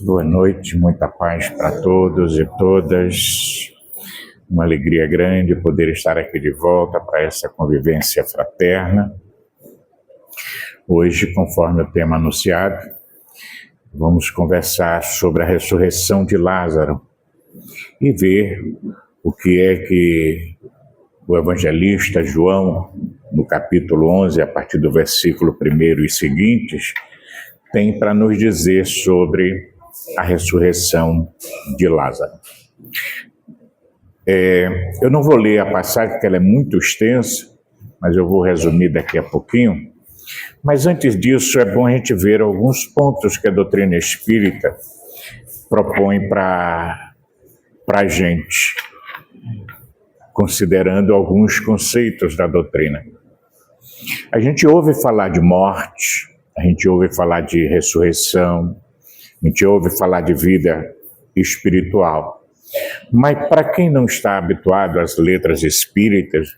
Boa noite, muita paz para todos e todas. Uma alegria grande poder estar aqui de volta para essa convivência fraterna. Hoje, conforme o tema anunciado, vamos conversar sobre a ressurreição de Lázaro e ver o que é que o evangelista João, no capítulo 11, a partir do versículo 1 e seguintes, tem para nos dizer sobre a ressurreição de Lázaro. Eu não vou ler a passagem, porque ela é muito extensa, mas eu vou resumir daqui a pouquinho. Mas antes disso, é bom a gente ver alguns pontos que a doutrina espírita propõe para a gente, considerando alguns conceitos da doutrina. A gente ouve falar de morte, a gente ouve falar de ressurreição, a gente ouve falar de vida espiritual. Mas para quem não está habituado às letras espíritas,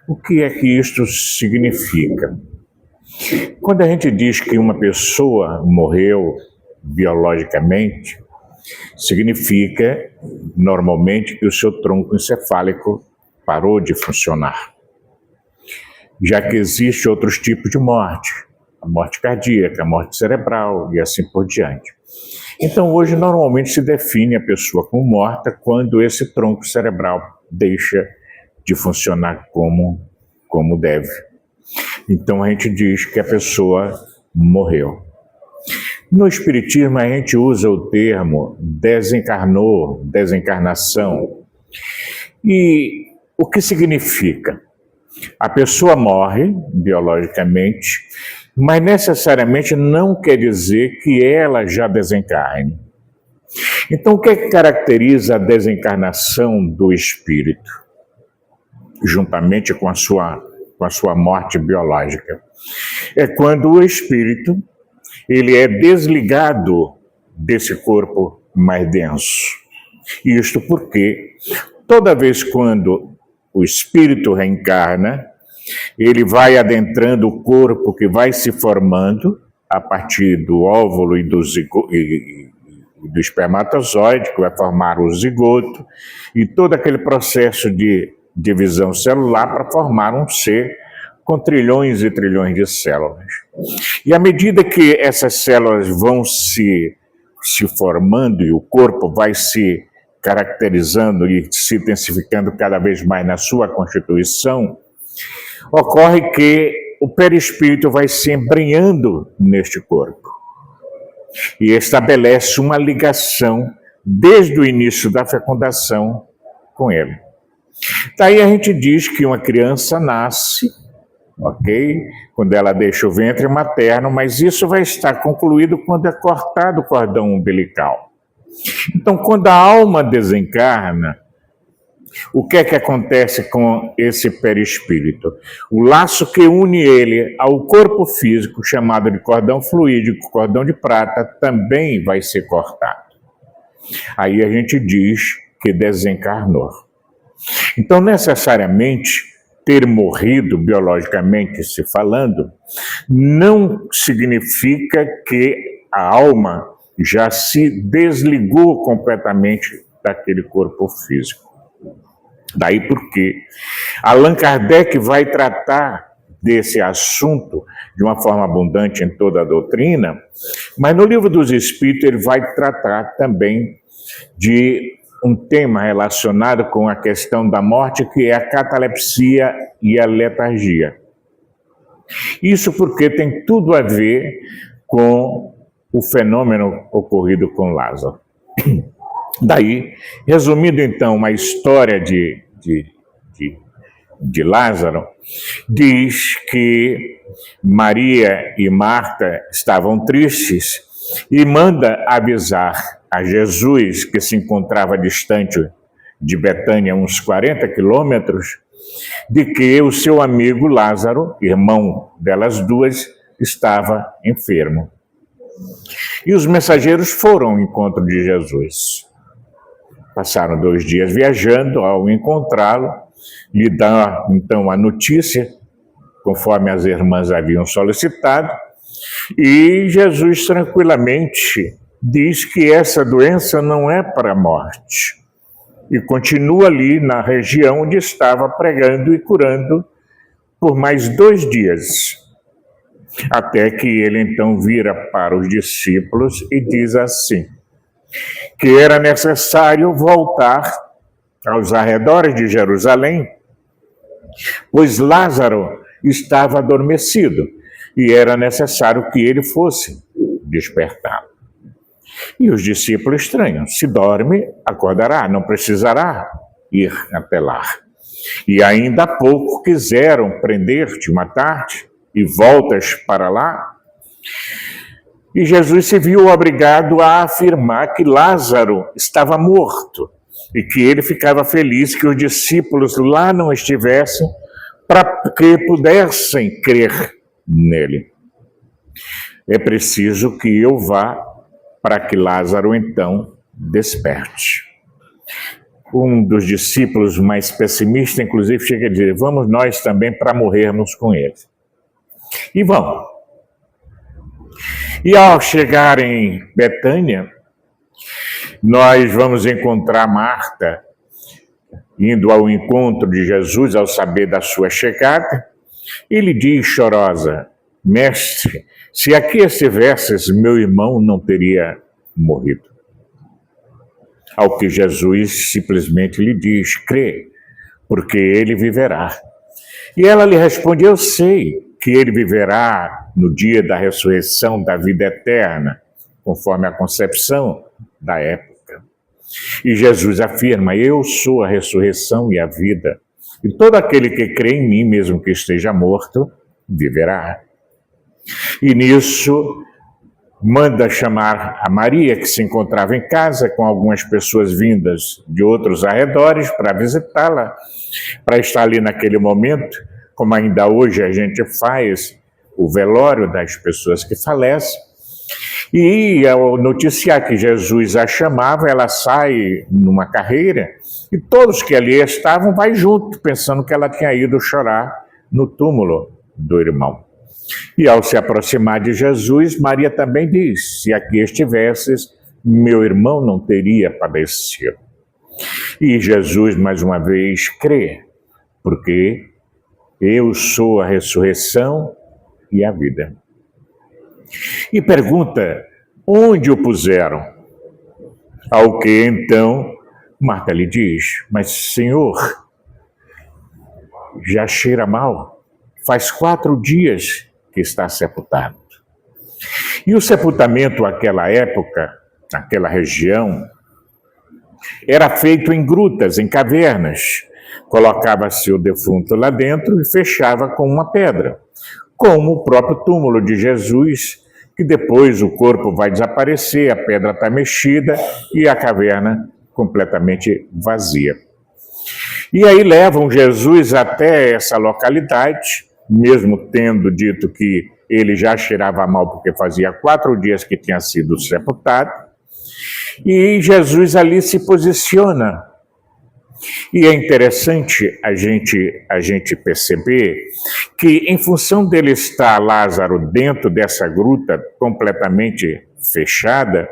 o que é que isto significa? Quando a gente diz que uma pessoa morreu biologicamente, significa, normalmente, que o seu tronco encefálico parou de funcionar. Já que existe outros tipos de morte, a morte cardíaca, a morte cerebral e assim por diante. Então, hoje, normalmente se define a pessoa como morta quando esse tronco cerebral deixa de funcionar como deve. Então, a gente diz que a pessoa morreu. No Espiritismo, a gente usa o termo desencarnou, desencarnação. E o que significa? A pessoa morre biologicamente, mas necessariamente não quer dizer que ela já desencarne. Então, o que é que caracteriza a desencarnação do espírito, juntamente com a sua morte biológica? É quando o espírito ele é desligado desse corpo mais denso. Isto porque toda vez quando o espírito reencarna, ele vai adentrando o corpo que vai se formando a partir do óvulo e do espermatozoide, que vai formar o zigoto, e todo aquele processo de divisão celular para formar um ser com trilhões e trilhões de células. E à medida que essas células vão se formando e o corpo vai se caracterizando e se intensificando cada vez mais na sua constituição, ocorre que o perispírito vai se embrenhando neste corpo e estabelece uma ligação desde o início da fecundação com ele. Daí a gente diz que uma criança nasce, ok? Quando ela deixa o ventre materno, mas isso vai estar concluído quando é cortado o cordão umbilical. Então, quando a alma desencarna, o que é que acontece com esse perispírito? O laço que une ele ao corpo físico, chamado de cordão fluídico, cordão de prata, também vai ser cortado. Aí a gente diz que desencarnou. Então, necessariamente, ter morrido biologicamente se falando, não significa que a alma já se desligou completamente daquele corpo físico. Daí porque Allan Kardec vai tratar desse assunto de uma forma abundante em toda a doutrina, mas no Livro dos Espíritos ele vai tratar também de um tema relacionado com a questão da morte, que é a catalepsia e a letargia. Isso porque tem tudo a ver com o fenômeno ocorrido com Lázaro. Daí, resumindo então a história de Lázaro, diz que Maria e Marta estavam tristes e manda avisar a Jesus, que se encontrava distante de Betânia, uns 40 quilômetros, de que o seu amigo Lázaro, irmão delas duas, estava enfermo. E os mensageiros foram ao encontro de Jesus. Passaram 2 dias viajando. Ao encontrá-lo, lhe dá então a notícia, conforme as irmãs haviam solicitado, e Jesus tranquilamente diz que essa doença não é para a morte. E continua ali na região onde estava pregando e curando por mais 2 dias. Até que ele então vira para os discípulos e diz assim, que era necessário voltar aos arredores de Jerusalém, pois Lázaro estava adormecido e era necessário que ele fosse despertado. E os discípulos estranham, se dorme, acordará, não precisará ir até lá. E ainda há pouco quiseram prender-te, matar-te, e voltas para lá. E Jesus se viu obrigado a afirmar que Lázaro estava morto e que ele ficava feliz que os discípulos lá não estivessem para que pudessem crer nele. É preciso que eu vá para que Lázaro então desperte. Um dos discípulos mais pessimistas, inclusive, chega a dizer, vamos nós também para morrermos com ele. E vão. E ao chegar em Betânia, nós vamos encontrar Marta indo ao encontro de Jesus ao saber da sua chegada. Ele diz chorosa, mestre, se aqui estivesses, meu irmão não teria morrido. Ao que Jesus simplesmente lhe diz, crê, porque ele viverá. E ela lhe responde, eu sei que ele viverá no dia da ressurreição da vida eterna, conforme a concepção da época. E Jesus afirma, eu sou a ressurreição e a vida, e todo aquele que crê em mim, mesmo que esteja morto, viverá. E nisso manda chamar a Maria, que se encontrava em casa com algumas pessoas vindas de outros arredores para visitá-la, para estar ali naquele momento, como ainda hoje a gente faz o velório das pessoas que falecem. E ao noticiar que Jesus a chamava, ela sai numa carreira e todos que ali estavam vai junto, pensando que ela tinha ido chorar no túmulo do irmão. E ao se aproximar de Jesus, Maria também diz, se aqui estivesses, meu irmão não teria padecido. E Jesus, mais uma vez, crê, porque eu sou a ressurreição e a vida. E pergunta, onde o puseram? Ao que então Marta lhe diz, mas Senhor, já cheira mal, faz 4 dias que está sepultado. E o sepultamento naquela época, naquela região, era feito em grutas, em cavernas. Colocava-se o defunto lá dentro e fechava com uma pedra, como o próprio túmulo de Jesus, que depois o corpo vai desaparecer, a pedra está mexida e a caverna completamente vazia. E aí levam Jesus até essa localidade, mesmo tendo dito que ele já cheirava mal porque fazia 4 dias que tinha sido sepultado, e Jesus ali se posiciona. E é interessante a gente perceber que, em função dele estar Lázaro dentro dessa gruta completamente fechada,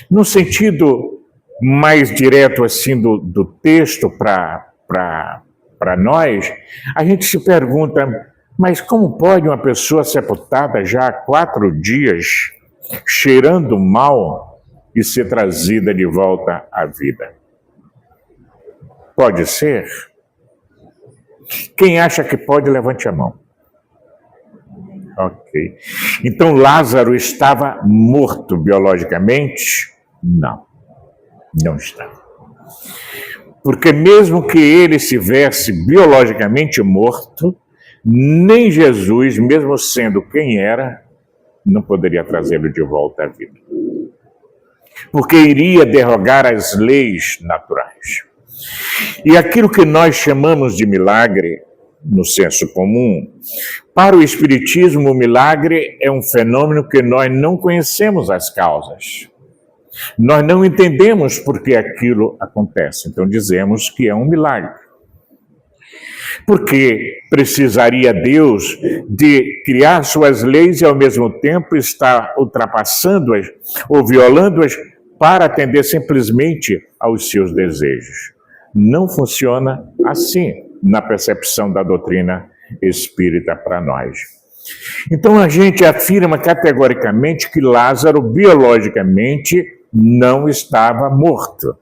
no sentido mais direto assim do texto para nós, a gente se pergunta, mas como pode uma pessoa sepultada já há 4 dias, cheirando mal, e ser trazida de volta à vida? Pode ser? Quem acha que pode, levante a mão. Ok. Então Lázaro estava morto biologicamente? Não, não estava. Porque mesmo que ele estivesse biologicamente morto, nem Jesus, mesmo sendo quem era, não poderia trazê-lo de volta à vida. Porque iria derrogar as leis naturais. E aquilo que nós chamamos de milagre, no senso comum, para o Espiritismo, o milagre é um fenômeno que nós não conhecemos as causas. Nós não entendemos por que aquilo acontece, então dizemos que é um milagre. Porque precisaria Deus de criar suas leis e ao mesmo tempo estar ultrapassando-as ou violando-as para atender simplesmente aos seus desejos. Não funciona assim na percepção da doutrina espírita para nós. Então a gente afirma categoricamente que Lázaro biologicamente não estava morto.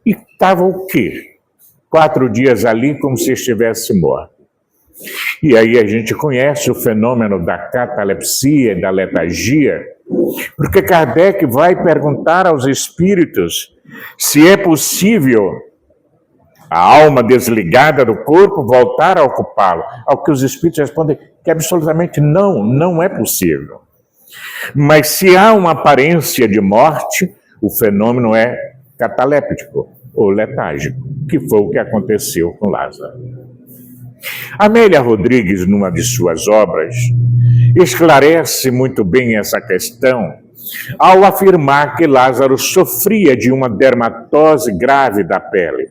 E estava o quê? 4 dias ali como se estivesse morto. E aí a gente conhece o fenômeno da catalepsia e da letargia, porque Kardec vai perguntar aos espíritos se é possível a alma desligada do corpo voltar a ocupá-lo. Ao que os espíritos respondem que absolutamente não, não é possível. Mas se há uma aparência de morte, o fenômeno é cataléptico ou letárgico, que foi o que aconteceu com Lázaro. Amélia Rodrigues, numa de suas obras, esclarece muito bem essa questão ao afirmar que Lázaro sofria de uma dermatose grave da pele.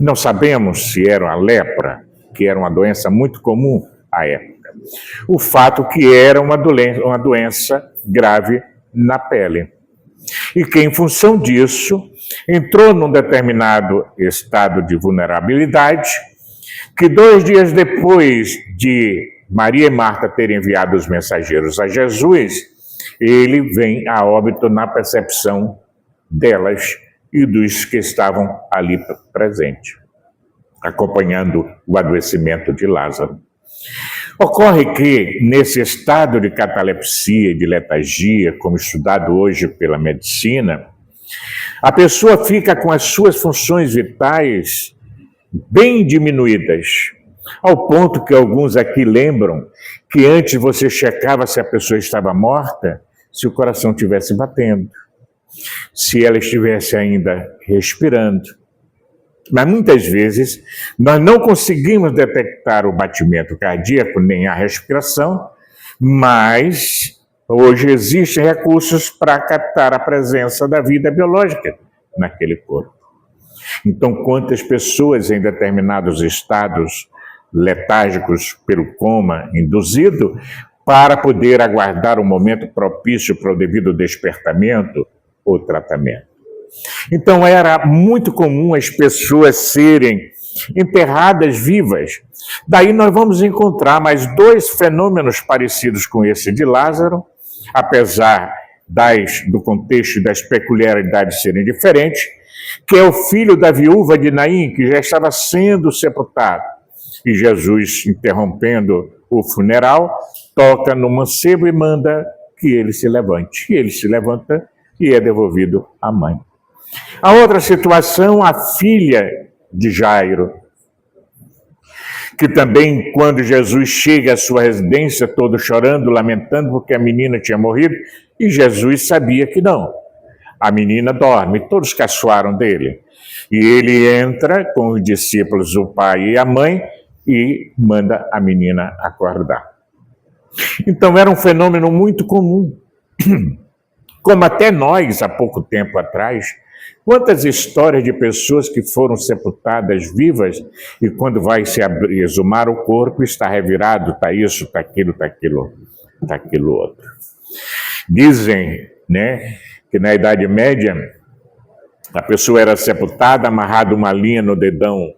Não sabemos se era a lepra, que era uma doença muito comum à época. O fato que era uma doença grave na pele. E que, em função disso, entrou num determinado estado de vulnerabilidade, que 2 dias depois de Maria e Marta terem enviado os mensageiros a Jesus, ele vem a óbito na percepção delas e dos que estavam ali presentes, acompanhando o adoecimento de Lázaro. Ocorre que, nesse estado de catalepsia e de letargia, como estudado hoje pela medicina, a pessoa fica com as suas funções vitais bem diminuídas, ao ponto que alguns aqui lembram que antes você checava se a pessoa estava morta, se o coração estivesse batendo, se ela estivesse ainda respirando. Mas muitas vezes nós não conseguimos detectar o batimento cardíaco nem a respiração, mas hoje existem recursos para captar a presença da vida biológica naquele corpo. Então, quantas pessoas em determinados estados letárgicos pelo coma induzido, para poder aguardar o momento propício para o devido despertamento ou tratamento. Então, era muito comum as pessoas serem enterradas vivas. Daí nós vamos encontrar mais 2 fenômenos parecidos com esse de Lázaro, apesar do contexto e das peculiaridades serem diferentes, que é o filho da viúva de Naim, que já estava sendo sepultado. E Jesus, interrompendo o funeral, toca no mancebo e manda que ele se levante. E ele se levanta e é devolvido à mãe. A outra situação, a filha de Jairo, que também, quando Jesus chega à sua residência, todo chorando, lamentando porque a menina tinha morrido, e Jesus sabia que não. A menina dorme, todos caçoaram dele. E ele entra com os discípulos, o pai e a mãe, e manda a menina acordar. Então era um fenômeno muito comum. Como até nós, há pouco tempo atrás, quantas histórias de pessoas que foram sepultadas vivas e quando vai se exumar o corpo está revirado, está isso, está aquilo outro. Dizem, né, que na Idade Média a pessoa era sepultada, amarrada uma linha no dedão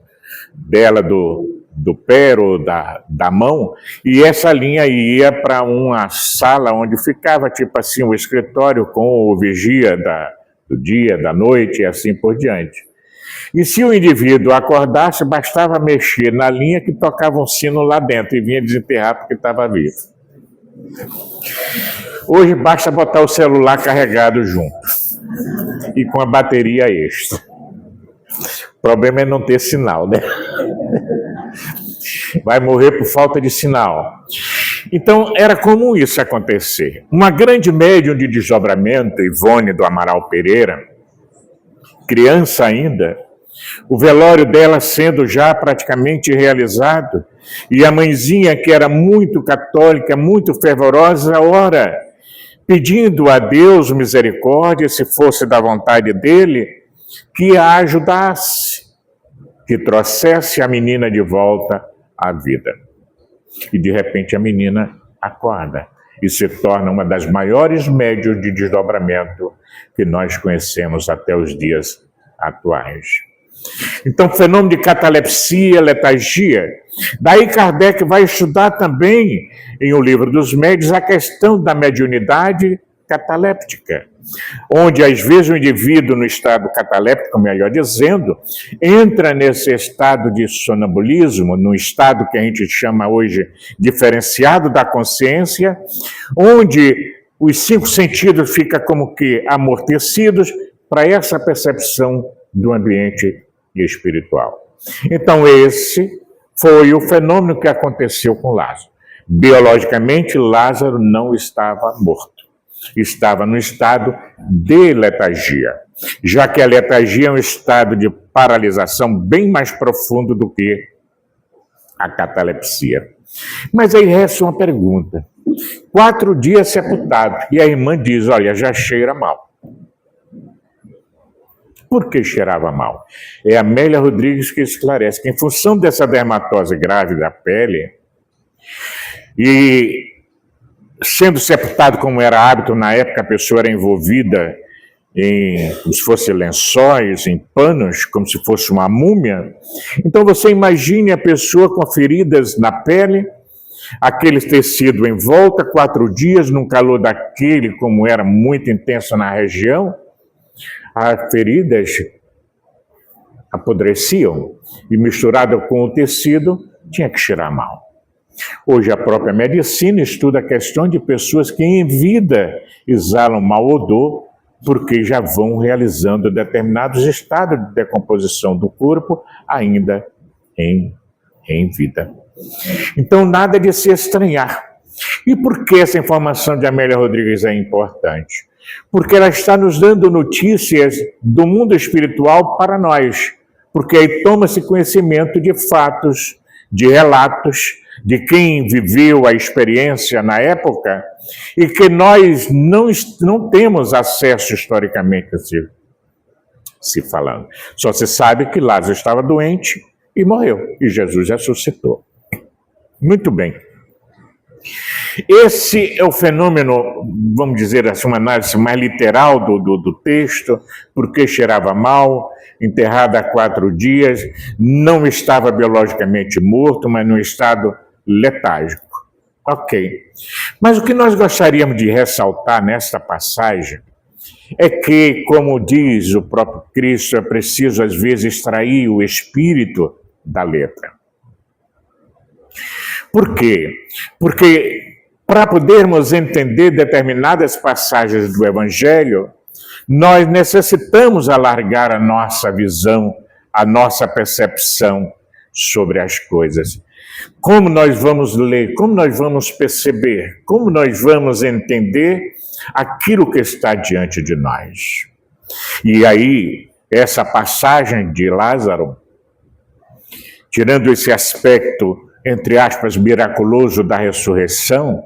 dela do pé ou da mão, e essa linha ia para uma sala onde ficava tipo assim um escritório com o vigia do dia, da noite e assim por diante. E se o indivíduo acordasse, bastava mexer na linha que tocava um sino lá dentro e vinha desenterrar porque estava vivo. Hoje basta botar o celular carregado junto e com a bateria extra. O problema é não ter sinal, né? Vai morrer por falta de sinal. Então, era comum isso acontecer. Uma grande médium de desdobramento, Ivone do Amaral Pereira, criança ainda, o velório dela sendo já praticamente realizado, e a mãezinha, que era muito católica, muito fervorosa, ora, pedindo a Deus misericórdia, se fosse da vontade dele, que a ajudasse, que trouxesse a menina de volta à vida. E de repente a menina acorda e se torna uma das maiores médiuns de desdobramento que nós conhecemos até os dias atuais. Então, fenômeno de catalepsia, letargia. Daí Kardec vai estudar também, em O Livro dos Médiuns, a questão da mediunidade cataléptica, onde às vezes o indivíduo no estado cataléptico, melhor dizendo, entra nesse estado de sonambulismo, num estado que a gente chama hoje diferenciado da consciência, onde os 5 sentidos ficam como que amortecidos para essa percepção do ambiente espiritual. Então esse foi o fenômeno que aconteceu com Lázaro. Biologicamente, Lázaro não estava morto. Estava no estado de letargia, já que a letargia é um estado de paralisação bem mais profundo do que a catalepsia. Mas aí resta uma pergunta. 4 dias sepultado, e a irmã diz, olha, já cheira mal. Por que cheirava mal? É a Amélia Rodrigues que esclarece que, em função dessa dermatose grave da pele, e sendo sepultado como era hábito na época, a pessoa era envolvida em, como se fosse lençóis, em panos, como se fosse uma múmia. Então você imagine a pessoa com feridas na pele, aquele tecido em volta, 4 dias, num calor daquele, como era muito intenso na região, as feridas apodreciam e misturado com o tecido, tinha que cheirar mal. Hoje a própria medicina estuda a questão de pessoas que em vida exalam mau odor porque já vão realizando determinados estados de decomposição do corpo ainda em vida. Então nada de se estranhar. E por que essa informação de Amélia Rodrigues é importante? Porque ela está nos dando notícias do mundo espiritual para nós, porque aí toma-se conhecimento de fatos, de relatos, de quem viveu a experiência na época e que nós não temos acesso historicamente se falando. Só se sabe que Lázaro estava doente e morreu, e Jesus ressuscitou. Muito bem. Esse é o fenômeno, vamos dizer assim, uma análise mais literal do texto, porque cheirava mal, enterrado há 4 dias, não estava biologicamente morto, mas num estado letárgico. Ok. Mas o que nós gostaríamos de ressaltar nesta passagem é que, como diz o próprio Cristo, é preciso às vezes extrair o espírito da letra. Por quê? Porque para podermos entender determinadas passagens do Evangelho, nós necessitamos alargar a nossa visão, a nossa percepção sobre as coisas. Como nós vamos ler, como nós vamos perceber, como nós vamos entender aquilo que está diante de nós. E aí, essa passagem de Lázaro, tirando esse aspecto, entre aspas, miraculoso da ressurreição,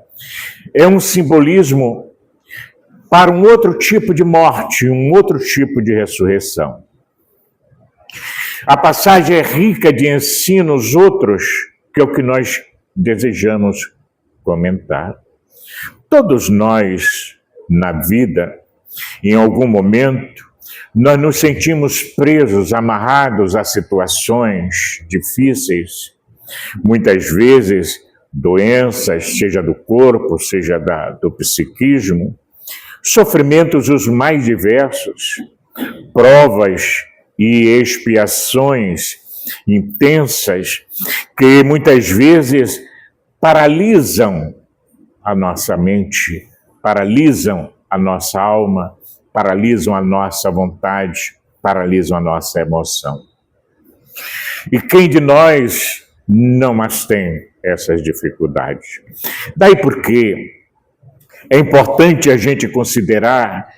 é um simbolismo para um outro tipo de morte, um outro tipo de ressurreição. A passagem é rica de ensinos outros, que é o que nós desejamos comentar. Todos nós, na vida, em algum momento, nós nos sentimos presos, amarrados a situações difíceis, muitas vezes doenças, seja do corpo, seja do psiquismo, sofrimentos os mais diversos, provas e expiações intensas que muitas vezes paralisam a nossa mente, paralisam a nossa alma, paralisam a nossa vontade, paralisam a nossa emoção. E quem de nós não mais tem essas dificuldades? Daí porque é importante a gente considerar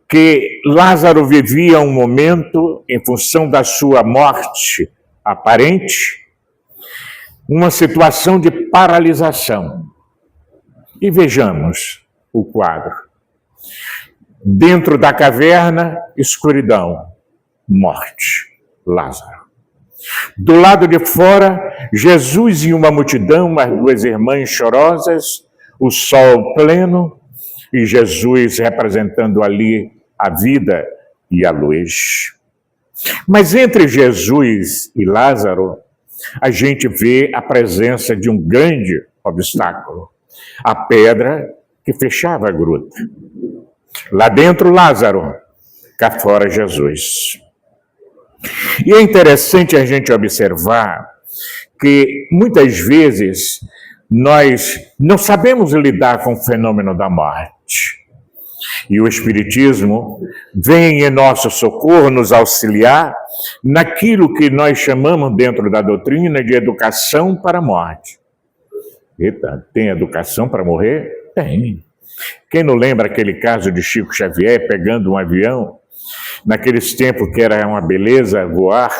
que Lázaro vivia um momento, em função da sua morte aparente, uma situação de paralisação. E vejamos o quadro. Dentro da caverna, escuridão, morte, Lázaro. Do lado de fora, Jesus e uma multidão, as duas irmãs chorosas, o sol pleno e Jesus representando ali a vida e a luz. Mas entre Jesus e Lázaro, a gente vê a presença de um grande obstáculo, a pedra que fechava a gruta. Lá dentro, Lázaro, cá fora, Jesus. E é interessante a gente observar que muitas vezes nós não sabemos lidar com o fenômeno da morte. E o Espiritismo vem em nosso socorro nos auxiliar naquilo que nós chamamos dentro da doutrina de educação para a morte. Eita, tem educação para morrer? Tem. Quem não lembra aquele caso de Chico Xavier pegando um avião, naqueles tempos que era uma beleza voar,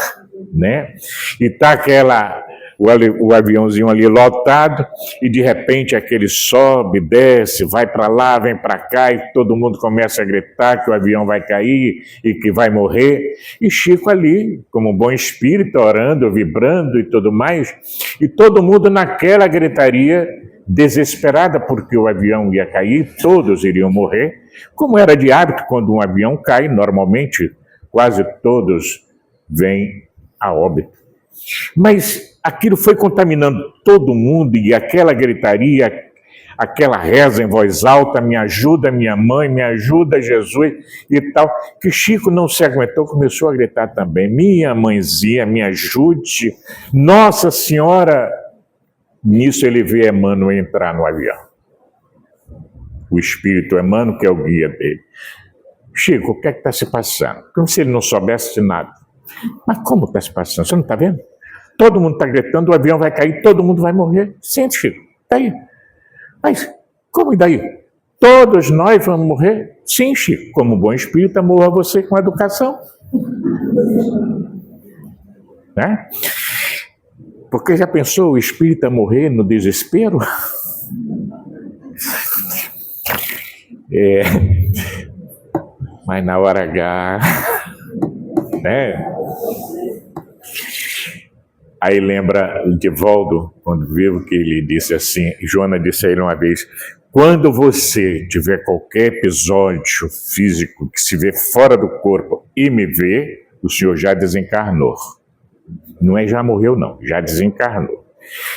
né? E tá o aviãozinho ali lotado e de repente aquele sobe, desce, vai para lá, vem para cá e todo mundo começa a gritar que o avião vai cair e que vai morrer. E Chico ali, como um bom espírito, orando, vibrando e tudo mais, e todo mundo naquela gritaria desesperada porque o avião ia cair, todos iriam morrer, como era de hábito quando um avião cai, normalmente quase todos vêm a óbito. Mas aquilo foi contaminando todo mundo e aquela gritaria, aquela reza em voz alta, me ajuda minha mãe, me ajuda Jesus e tal, que Chico não se aguentou, começou a gritar também, minha mãezinha, me ajude, Nossa Senhora. Nisso ele vê Emmanuel entrar no avião. O espírito Emmanuel, que é o guia dele. Chico, o que é que está se passando? Como se ele não soubesse de nada. Mas como está se passando? Você não está vendo? Todo mundo está gritando, o avião vai cair, todo mundo vai morrer. Sente, Chico, está aí. Mas como e daí? Todos nós vamos morrer? Sim, Chico, como bom espírita, morra você com educação. Né? Porque já pensou o espírita morrer no desespero? Mas na hora H, né? Aí lembra o Divaldo, quando vivo, que ele disse assim, Joana disse a ele uma vez, quando você tiver qualquer episódio físico que se vê fora do corpo e me vê, o senhor já desencarnou. Não é já morreu, não, já desencarnou.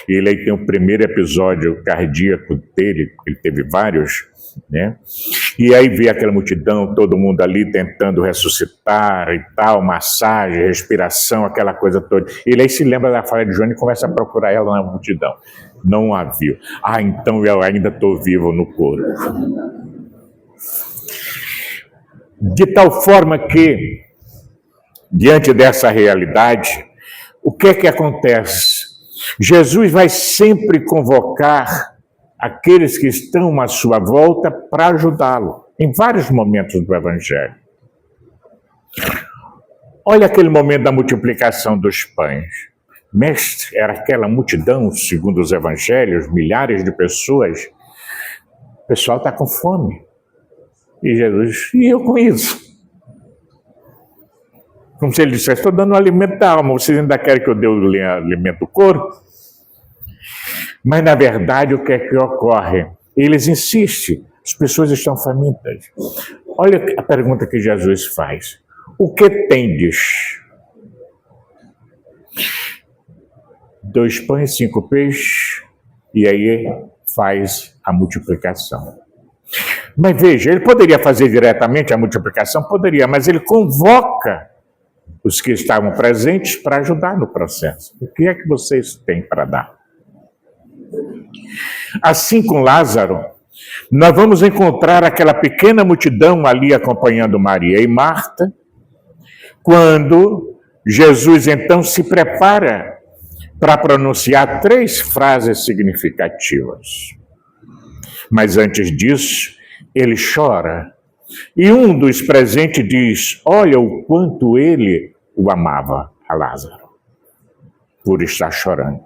Ele aí tem o primeiro episódio cardíaco dele, ele teve vários, né? E aí vê aquela multidão, todo mundo ali tentando ressuscitar e tal, massagem, respiração, aquela coisa toda. Ele aí se lembra da fala de Joana e começa a procurar ela na multidão. Não a viu. Ah, então eu ainda estou vivo no corpo. De tal forma que, diante dessa realidade, o que é que acontece? Jesus vai sempre convocar aqueles que estão à sua volta para ajudá-lo, em vários momentos do Evangelho. Olha aquele momento da multiplicação dos pães. Mestre, era aquela multidão, segundo os Evangelhos, milhares de pessoas. O pessoal está com fome. E Jesus, e eu com isso? Como se ele dissesse, estou dando alimento da alma, vocês ainda querem que eu dê o alimento do corpo? Mas, na verdade, o que é que ocorre? Eles insistem, as pessoas estão famintas. Olha a pergunta que Jesus faz. O que tendes? 2 pães, 5 peixes, e aí faz a multiplicação. Mas veja, ele poderia fazer diretamente a multiplicação? Poderia, mas ele convoca os que estavam presentes para ajudar no processo. O que é que vocês têm para dar? Assim com Lázaro, nós vamos encontrar aquela pequena multidão ali acompanhando Maria e Marta, quando Jesus então se prepara para pronunciar 3 frases significativas. Mas antes disso, ele chora. E um dos presentes diz, olha o quanto ele o amava, a Lázaro, por estar chorando.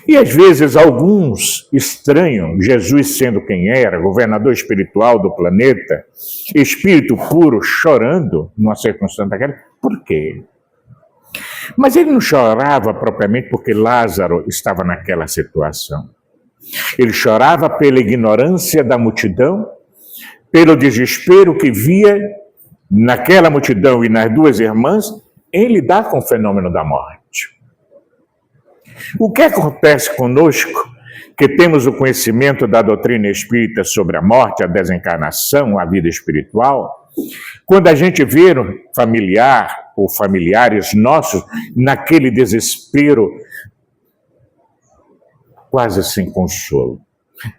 E às vezes alguns estranham Jesus sendo quem era, governador espiritual do planeta, espírito puro chorando numa circunstância daquela. Por quê? Mas ele não chorava propriamente porque Lázaro estava naquela situação. Ele chorava pela ignorância da multidão, pelo desespero que via naquela multidão e nas duas irmãs em lidar com o fenômeno da morte. O que acontece conosco, que temos o conhecimento da doutrina espírita sobre a morte, a desencarnação, a vida espiritual, quando a gente vê familiar ou familiares nossos naquele desespero quase sem consolo,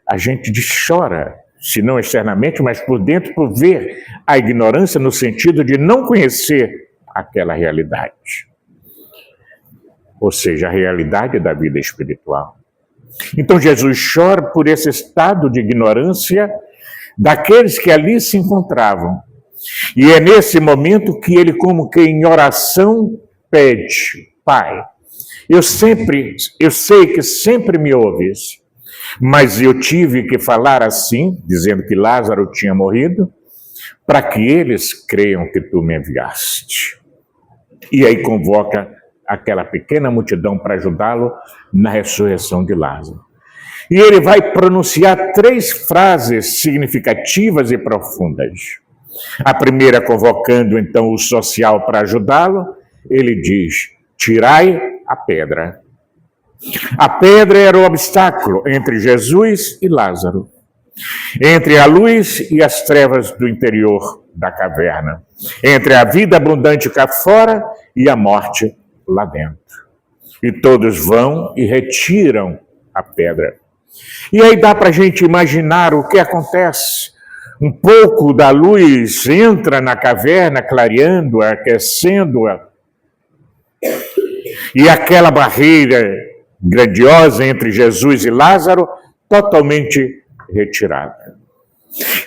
a gente chora, se não externamente, mas por dentro, por ver a ignorância no sentido de não conhecer aquela realidade. Ou seja, a realidade da vida espiritual. Então Jesus chora por esse estado de ignorância daqueles que ali se encontravam. E é nesse momento que ele, como que em oração, pede: Pai, eu sei que sempre me ouves, mas eu tive que falar assim, dizendo que Lázaro tinha morrido, para que eles creiam que tu me enviaste. E aí convoca aquela pequena multidão para ajudá-lo na ressurreição de Lázaro. E ele vai pronunciar 3 frases significativas e profundas. A primeira, convocando então o social para ajudá-lo, ele diz: tirai a pedra. A pedra era o obstáculo entre Jesus e Lázaro, entre a luz e as trevas do interior da caverna, entre a vida abundante cá fora e a morte lá dentro. E todos vão e retiram a pedra. E aí dá para a gente imaginar o que acontece. Um pouco da luz entra na caverna, clareando-a, aquecendo-a. E aquela barreira grandiosa entre Jesus e Lázaro, totalmente retirada.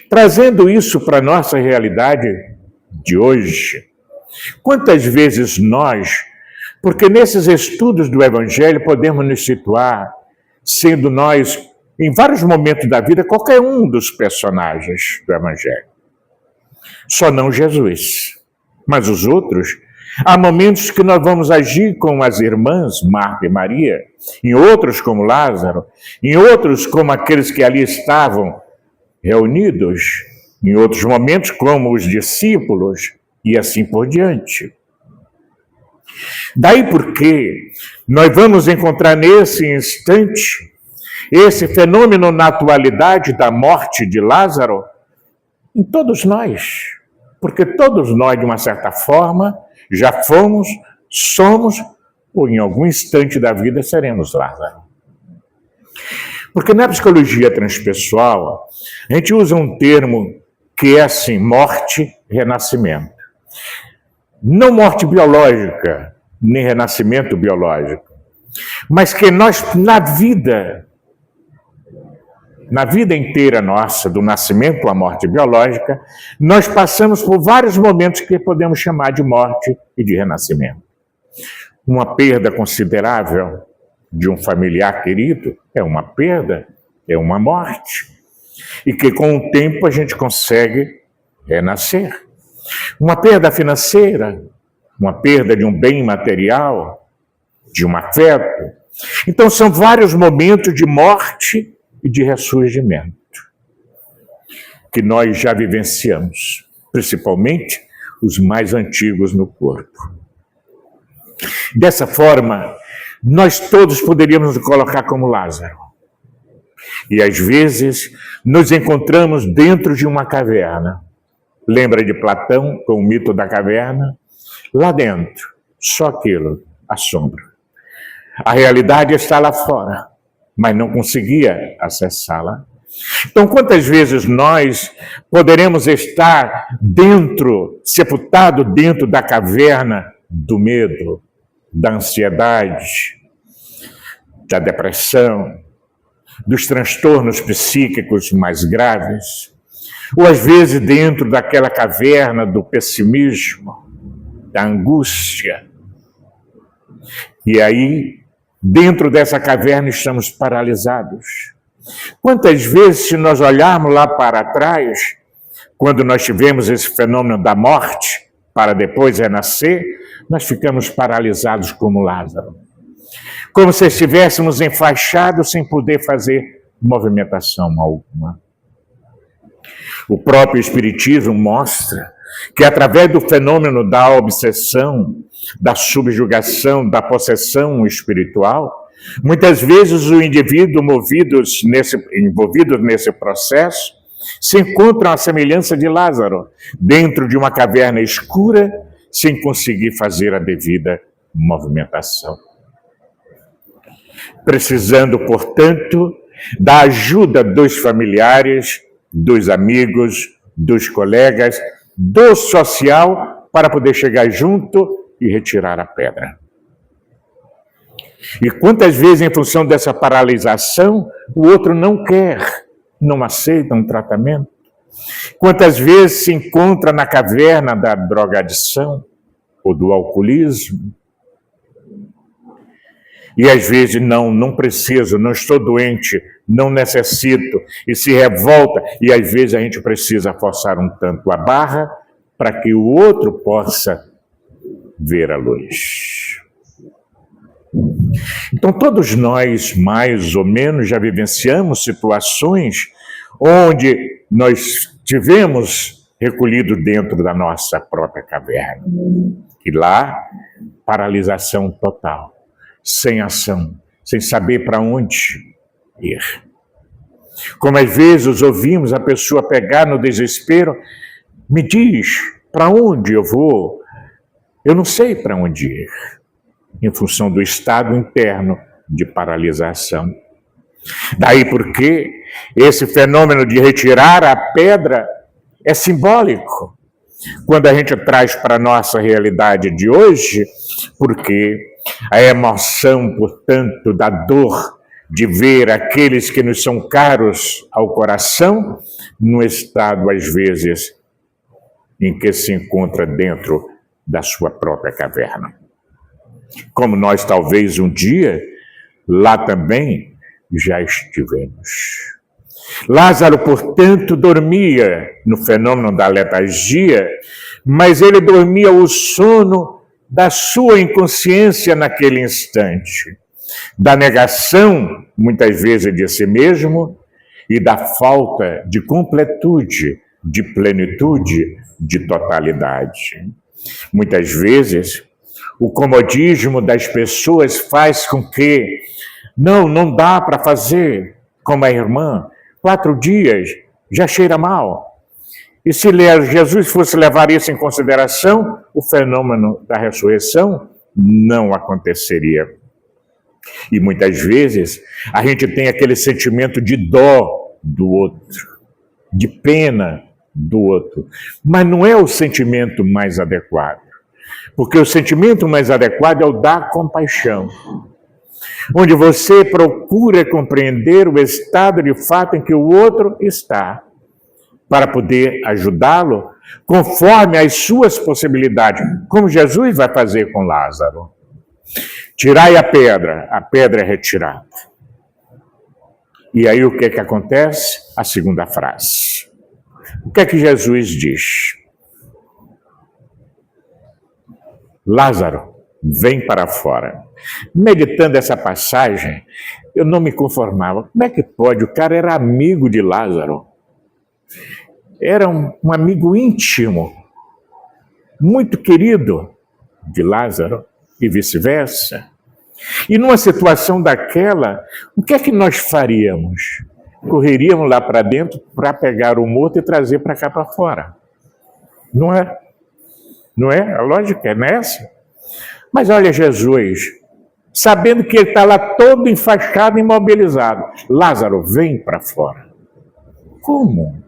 Trazendo isso para a nossa realidade de hoje, quantas vezes nós, porque nesses estudos do Evangelho podemos nos situar, sendo nós, em vários momentos da vida, qualquer um dos personagens do Evangelho. Só não Jesus. Mas os outros, há momentos que nós vamos agir como as irmãs Marta e Maria, em outros como Lázaro, em outros como aqueles que ali estavam reunidos, em outros momentos como os discípulos, e assim por diante. Daí porque nós vamos encontrar nesse instante esse fenômeno na atualidade da morte de Lázaro em todos nós, porque todos nós, de uma certa forma, já fomos, somos, ou em algum instante da vida seremos Lázaro. Porque na psicologia transpessoal, a gente usa um termo que é assim: morte, renascimento. Não morte biológica, nem renascimento biológico, mas que nós, na vida inteira nossa, do nascimento à morte biológica, nós passamos por vários momentos que podemos chamar de morte e de renascimento. Uma perda considerável de um familiar querido é uma perda, é uma morte. E que com o tempo a gente consegue renascer. Uma perda financeira, uma perda de um bem material, de um afeto. Então são vários momentos de morte e de ressurgimento que nós já vivenciamos, principalmente os mais antigos no corpo. Dessa forma, nós todos poderíamos nos colocar como Lázaro. E às vezes nos encontramos dentro de uma caverna. Lembra de Platão com o mito da caverna? Lá dentro, só aquilo, a sombra. A realidade está lá fora, mas não conseguia acessá-la. Então, quantas vezes nós poderemos estar dentro, sepultado dentro da caverna do medo, da ansiedade, da depressão, dos transtornos psíquicos mais graves, ou às vezes dentro daquela caverna do pessimismo, da angústia. E aí, dentro dessa caverna, estamos paralisados. Quantas vezes, se nós olharmos lá para trás, quando nós tivemos esse fenômeno da morte, para depois renascer, nós ficamos paralisados como Lázaro. Como se estivéssemos enfaixados sem poder fazer movimentação alguma. O próprio Espiritismo mostra que através do fenômeno da obsessão, da subjugação, da possessão espiritual, muitas vezes o indivíduo envolvido nesse processo se encontram à semelhança de Lázaro, dentro de uma caverna escura, sem conseguir fazer a devida movimentação. Precisando, portanto, da ajuda dos familiares, dos amigos, dos colegas, do social, para poder chegar junto e retirar a pedra. E quantas vezes, em função dessa paralisação, o outro não quer, não aceita um tratamento? Quantas vezes se encontra na caverna da drogadição ou do alcoolismo? E às vezes, não preciso, não estou doente, não necessito, e se revolta, e às vezes a gente precisa forçar um tanto a barra para que o outro possa ver a luz. Então, todos nós, mais ou menos, já vivenciamos situações onde nós tivemos recolhido dentro da nossa própria caverna. E lá, paralisação total, sem ação, sem saber para onde ir. Como às vezes ouvimos a pessoa pegar no desespero, me diz para onde eu vou, eu não sei para onde ir, em função do estado interno de paralisação. Daí porque esse fenômeno de retirar a pedra é simbólico, quando a gente traz para a nossa realidade de hoje, porque a emoção, portanto, da dor de ver aqueles que nos são caros ao coração, no estado, às vezes, em que se encontra dentro da sua própria caverna. Como nós, talvez, um dia, lá também, já estivemos. Lázaro, portanto, dormia no fenômeno da letargia, mas ele dormia o sono da sua inconsciência naquele instante, da negação, muitas vezes, de si mesmo e da falta de completude, de plenitude, de totalidade. Muitas vezes, o comodismo das pessoas faz com que não dá para fazer como a irmã, 4 dias já cheira mal. E se Jesus fosse levar isso em consideração, o fenômeno da ressurreição não aconteceria. E muitas vezes a gente tem aquele sentimento de dó do outro, de pena do outro, mas não é o sentimento mais adequado, porque o sentimento mais adequado é o da compaixão, onde você procura compreender o estado de fato em que o outro está, para poder ajudá-lo conforme as suas possibilidades, como Jesus vai fazer com Lázaro. Tirai a pedra é retirada. E aí o que é que acontece? A segunda frase. O que é que Jesus diz? Lázaro, vem para fora. Meditando essa passagem, eu não me conformava. Como é que pode? O cara era amigo de Lázaro. Era um amigo íntimo, muito querido de Lázaro e vice-versa. E numa situação daquela, o que é que nós faríamos? Correríamos lá para dentro para pegar o morto e trazer para cá para fora. Não é? Não é? A lógica é nessa. Mas olha Jesus, sabendo que ele está lá todo enfaixado, imobilizado. Lázaro, vem para fora. Como?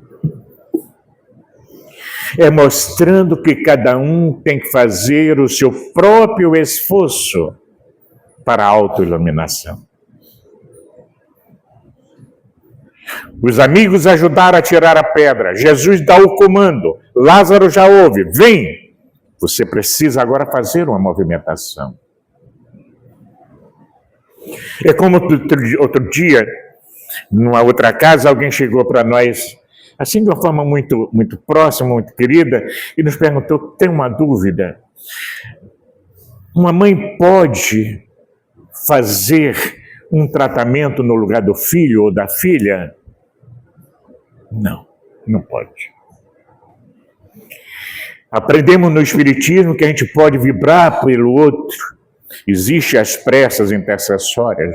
É mostrando que cada um tem que fazer o seu próprio esforço para a autoiluminação. Os amigos ajudaram a tirar a pedra. Jesus dá o comando. Lázaro já ouve. Vem! Você precisa agora fazer uma movimentação. É como outro dia, numa outra casa, alguém chegou para nós assim de uma forma muito, muito próxima, muito querida, e nos perguntou: tem uma dúvida? Uma mãe pode fazer um tratamento no lugar do filho ou da filha? Não, não pode. Aprendemos no Espiritismo que a gente pode vibrar pelo outro. Existem as preces intercessórias.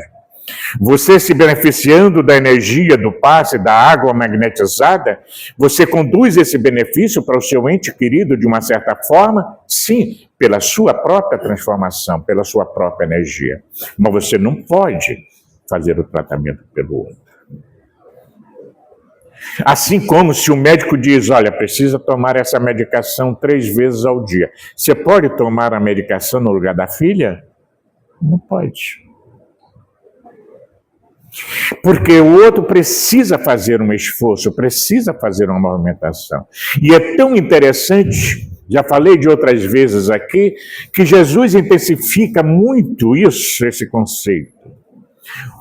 Você se beneficiando da energia do passe da água magnetizada, você conduz esse benefício para o seu ente querido de uma certa forma? Sim, pela sua própria transformação, pela sua própria energia. Mas você não pode fazer o tratamento pelo outro. Assim como se o médico diz: olha, precisa tomar essa medicação 3 vezes ao dia. Você pode tomar a medicação no lugar da filha? Não pode. Porque o outro precisa fazer um esforço, precisa fazer uma movimentação. E é tão interessante, já falei de outras vezes aqui, que Jesus intensifica muito isso, esse conceito.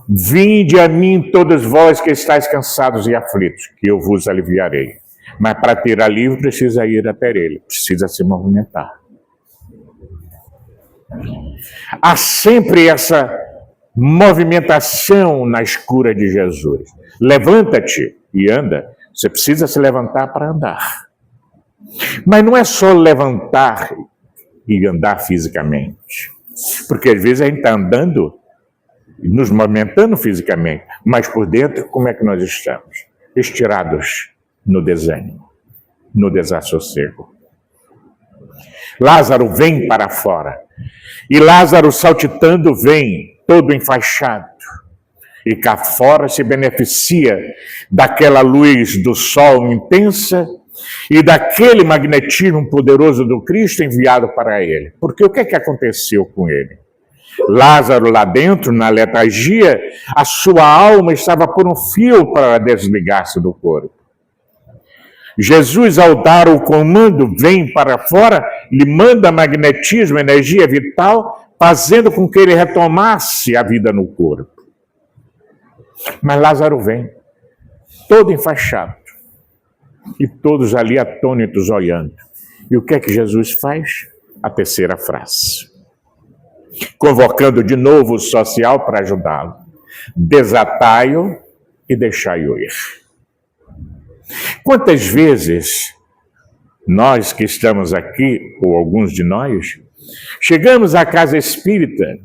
Vinde a mim todos vós que estáis cansados e aflitos, que eu vos aliviarei. Mas para ter alívio precisa ir até ele, precisa se movimentar. Há sempre essa movimentação na escura de Jesus. Levanta-te e anda. Você precisa se levantar para andar. Mas não é só levantar e andar fisicamente. Porque às vezes a gente está andando, nos movimentando fisicamente, mas por dentro, como é que nós estamos? Estirados no desânimo, no desassossego. Lázaro vem para fora. E Lázaro, saltitando, vem todo enfaixado. E cá fora se beneficia daquela luz do sol intensa e daquele magnetismo poderoso do Cristo enviado para ele. Porque o que é que aconteceu com ele? Lázaro lá dentro, na letargia, a sua alma estava por um fio para desligar-se do corpo. Jesus, ao dar o comando, vem para fora, lhe manda magnetismo, energia vital, fazendo com que ele retomasse a vida no corpo. Mas Lázaro vem, todo enfaixado, e todos ali atônitos olhando. E o que é que Jesus faz? A terceira frase. Convocando de novo o social para ajudá-lo. Desatai-o e deixai-o ir. Quantas vezes nós que estamos aqui, ou alguns de nós, chegamos à casa espírita,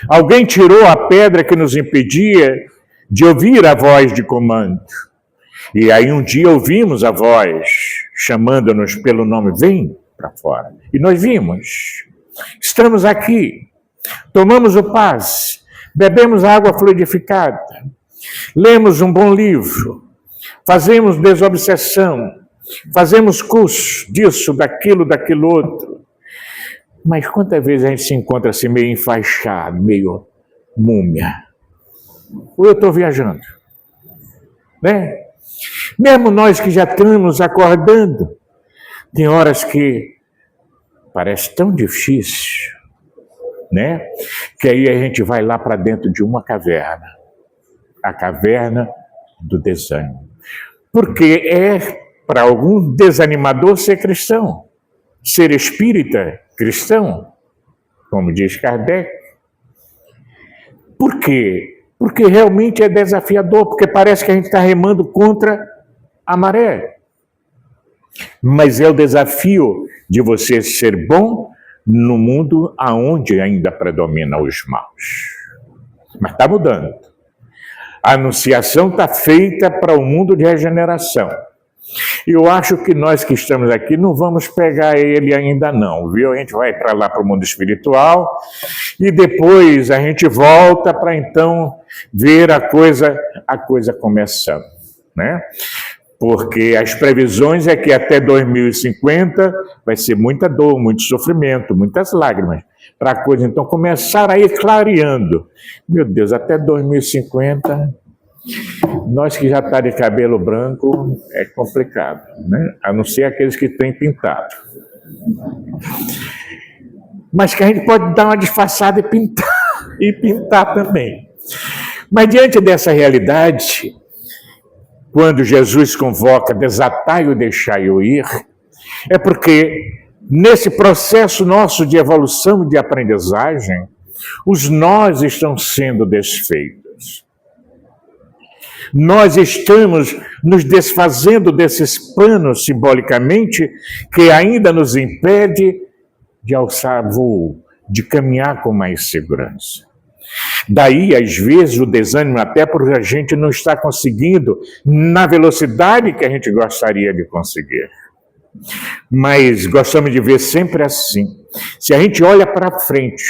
alguém tirou a pedra que nos impedia de ouvir a voz de comando. E aí um dia ouvimos a voz chamando-nos pelo nome: vem para fora. E nós vimos. Estamos aqui. Tomamos o passe, bebemos água fluidificada, lemos um bom livro, fazemos desobsessão, fazemos curso disso, daquilo outro. Mas quantas vezes a gente se encontra assim meio enfaixado, meio múmia? Ou eu estou viajando? Né? Mesmo nós que já estamos acordando, tem horas que parece tão difícil, né? Que aí a gente vai lá para dentro de uma caverna, a caverna do desânimo. Porque é para algum desanimador ser cristão, ser espírita cristão, como diz Kardec. Por quê? Porque realmente é desafiador, porque parece que a gente está remando contra a maré. Mas é o desafio de você ser bom no mundo aonde ainda predomina os maus. Mas está mudando. A anunciação está feita para o mundo de regeneração. E eu acho que nós que estamos aqui não vamos pegar ele ainda não, viu? A gente vai para lá para o mundo espiritual e depois a gente volta para então ver a coisa começando, né? Porque as previsões é que até 2050 vai ser muita dor, muito sofrimento, muitas lágrimas, para a coisa então começar a ir clareando. Meu Deus, até 2050, nós que já está de cabelo branco, é complicado, né? A não ser aqueles que têm pintado. Mas que a gente pode dar uma disfarçada e pintar também. Mas diante dessa realidade, quando Jesus convoca, desatai-o e deixai-o ir, é porque nesse processo nosso de evolução e de aprendizagem, os nós estão sendo desfeitos. Nós estamos nos desfazendo desses panos, simbolicamente, que ainda nos impede de alçar voo, de caminhar com mais segurança. Daí, às vezes, o desânimo, até porque a gente não está conseguindo na velocidade que a gente gostaria de conseguir. Mas gostamos de ver sempre assim. Se a gente olha para frente,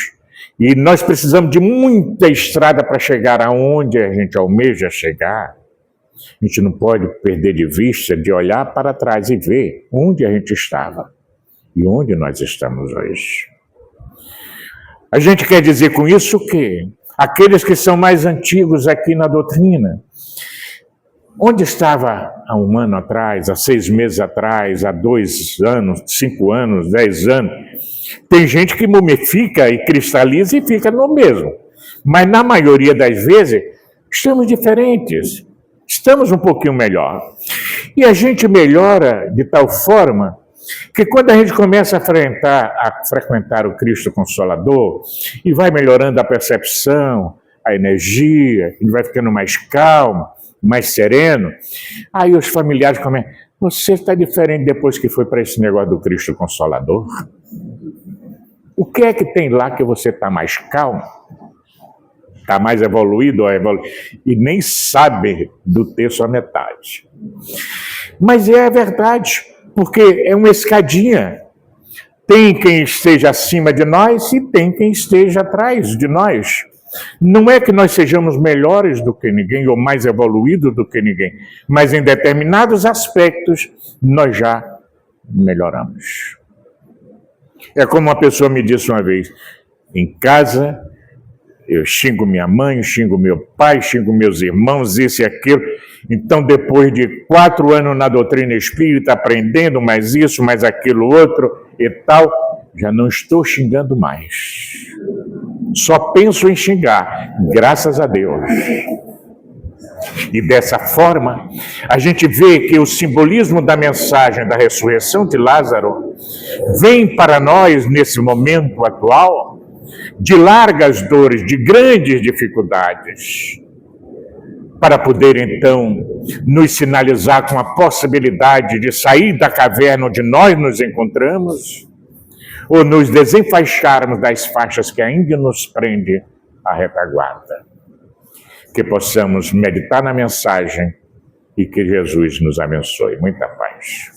e nós precisamos de muita estrada para chegar aonde a gente almeja chegar, a gente não pode perder de vista de olhar para trás e ver onde a gente estava e onde nós estamos hoje. A gente quer dizer com isso que aqueles que são mais antigos aqui na doutrina, onde estava há 1 ano atrás, há 6 meses atrás, há 2 anos, 5 anos, 10 anos? Tem gente que mumifica e cristaliza e fica no mesmo. Mas na maioria das vezes, estamos diferentes. Estamos um pouquinho melhor. E a gente melhora de tal forma que quando a gente começa a frequentar o Cristo Consolador e vai melhorando a percepção, a energia, ele vai ficando mais calmo, mais sereno, aí os familiares começam, você está diferente depois que foi para esse negócio do Cristo Consolador? O que é que tem lá que você está mais calmo? Está mais evoluído e nem sabe do texto a metade. Mas é a verdade, porque é uma escadinha. Tem quem esteja acima de nós e tem quem esteja atrás de nós. Não é que nós sejamos melhores do que ninguém ou mais evoluídos do que ninguém, mas em determinados aspectos nós já melhoramos. É como uma pessoa me disse uma vez, em casa eu xingo minha mãe, xingo meu pai, xingo meus irmãos, isso e aquilo. Então, depois de 4 anos na doutrina espírita, aprendendo mais isso, mais aquilo outro e tal, já não estou xingando mais. Só penso em xingar, graças a Deus. E dessa forma, a gente vê que o simbolismo da mensagem da ressurreição de Lázaro vem para nós, nesse momento atual, de largas dores, de grandes dificuldades, para poder, então, nos sinalizar com a possibilidade de sair da caverna onde nós nos encontramos, ou nos desenfaixarmos das faixas que ainda nos prendem à retaguarda. Que possamos meditar na mensagem e que Jesus nos abençoe. Muita paz.